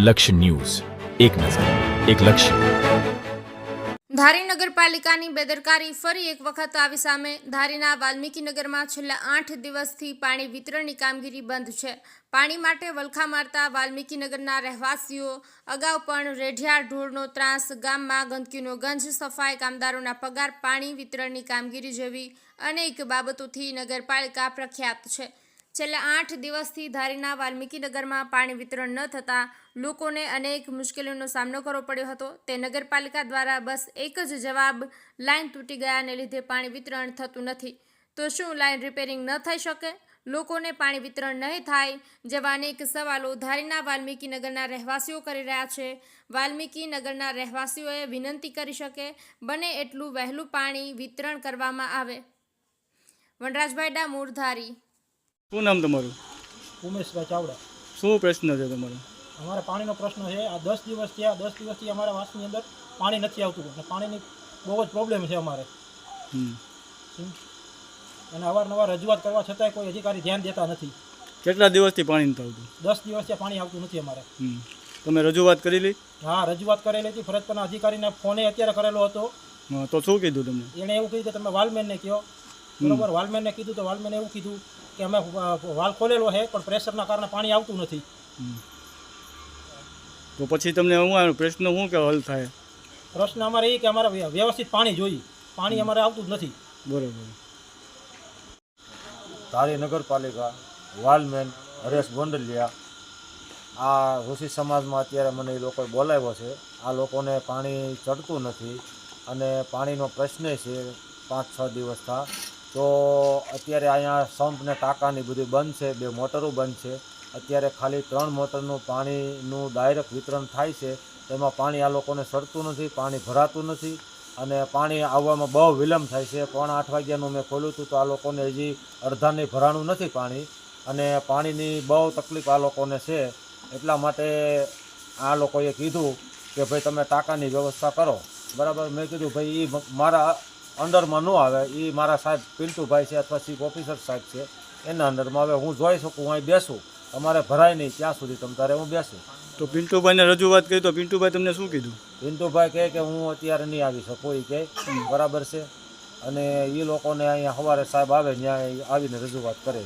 લક્ષ્ય ન્યૂઝ, એક નજર, એક લક્ષ્ય. ધારી નગરપાલિકાની બેદરકારી ફરી એક વખત આવી સામે. ધારીના વાલ્મીકીનગરમાં છેલ્લા 8 દિવસથી પાણી વિતરણની કામગીરી બંધ છે. પાણી માટે વલખા મારતા વાલ્મીકીનગરના રહેવાસીઓ અગાઉ પણ રેઢિયાળ ઢોરનો ત્રાસ, ગામમાં ગંદકીનો ગંજ, સફાઈ કામદારોના પગાર, પાણી વિતરણની કામગીરી જેવી અનેક બાબતોથી નગરપાલિકા પ્રખ્યાત છે. છેલ્લા 8 દિવસથી ધારીના વાલ્મીકીનગરમાં પાણી વિતરણ ન થતાં લોકોને અનેક મુશ્કેલીઓનો સામનો કરવો પડ્યો હતો. તે નગરપાલિકા દ્વારા બસ એક જ જવાબ, લાઇન તૂટી ગયાને લીધે પાણી વિતરણ થતું નથી. તો શું લાઇન રિપેરિંગ ન થઈ શકે? લોકોને પાણી વિતરણ નહીં થાય જેવા અનેક સવાલો ધારીના વાલ્મીકીનગરના રહેવાસીઓ કરી રહ્યા છે. વાલ્મીકીનગરના રહેવાસીઓએ વિનંતી કરી શકે બને એટલું વહેલું પાણી વિતરણ કરવામાં આવે. વનરાજભાઈ ડામોર, ધારી. શું નામ તમારું? ઉમેશભાઈ ચાવડા. શું પ્રશ્ન છે તમારો? અમારે પાણીનો પ્રશ્ન છે. આ 10 દિવસ થયા. 10 દિવસથી અમારા વાસની અંદર પાણી નથી આવતું અને પાણીની બહુ જ પ્રોબ્લેમ છે અમારે. અને અવારનવાર રજૂઆત કરવા છતાંય કોઈ અધિકારી ધ્યાન દેતા નથી. કેટલા દિવસથી પાણી નથી આવતું? 10 દિવસથી પાણી આવતું નથી અમારે. તમે રજૂઆત કરી લી? હા, રજૂઆત કરેલી હતી. ફરજ પરના અધિકારીને ફોને અત્યારે કરેલો હતો. તો શું કીધું તમને? એણે એવું કીધું કે તમે વાલમેનને કહો. બરોબર, વાલમેનને કીધું તો વાલમેને એવું કીધું કે અમે વાલ ખોલેલો છે પણ પ્રેશરના કારણે પાણી આવતું નથી. તો પછી તમને હું પ્રશ્ન શું કે હલ થાય? પ્રશ્ન અમારે એ કે અમારે વ્યવસ્થિત પાણી જોઈએ. પાણી અમારે આવતું જ નથી. બરાબર. ધારી નગરપાલિકા, વાલમેન હરેશ ગોંડલિયા. આ ઋષિ સમાજમાં અત્યારે મને એ લોકોએ બોલાવ્યો છે. આ લોકોને પાણી ચડતું નથી અને પાણીનો પ્રશ્ન છે 5-6 દિવસ થા. તો અત્યારે અહીંયા સંપ ને ટાંકાની બધી બંધ છે. 2 મોટરો બંધ છે. અત્યારે ખાલી 3 મોટરનું પાણીનું ડાયરેક્ટ વિતરણ થાય છે. તેમાં પાણી આ લોકોને ચડતું નથી, પાણી ભરાતું નથી અને પાણી આવવામાં બહુ વિલંબ થાય છે. 7:45 વાગ્યાનું મેં ખોલ્યું હતું તો આ લોકોને હજી અડધાની ભરાણું નથી પાણી અને પાણીની બહુ તકલીફ આ લોકોને છે. એટલા માટે આ લોકોએ કીધું કે ભાઈ તમે ટાંકાની વ્યવસ્થા કરો. બરાબર. મેં કીધું ભાઈ એ મારા અંડરમાં ન આવે, એ મારા સાહેબ પિન્ટુભાઈ છે અથવા ચીફ ઓફિસર સાહેબ છે એના અંડરમાં. હવે હું જોઈ શકું, હું અહીં બેસું, તમારે ભરાય નહીં ત્યાં સુધી તમ તારે હું બેસું. તો પિન્ટુભાઈને રજૂઆત કરી તો પિન્ટુભાઈ તમને શું કીધું? પિન્ટુભાઈ કહે કે હું અત્યારે નહીં આવી શકું, એ કહે. બરાબર છે. અને એ લોકોને અહીંયા સવારે સાહેબ આવે ત્યાં આવીને રજૂઆત કરે.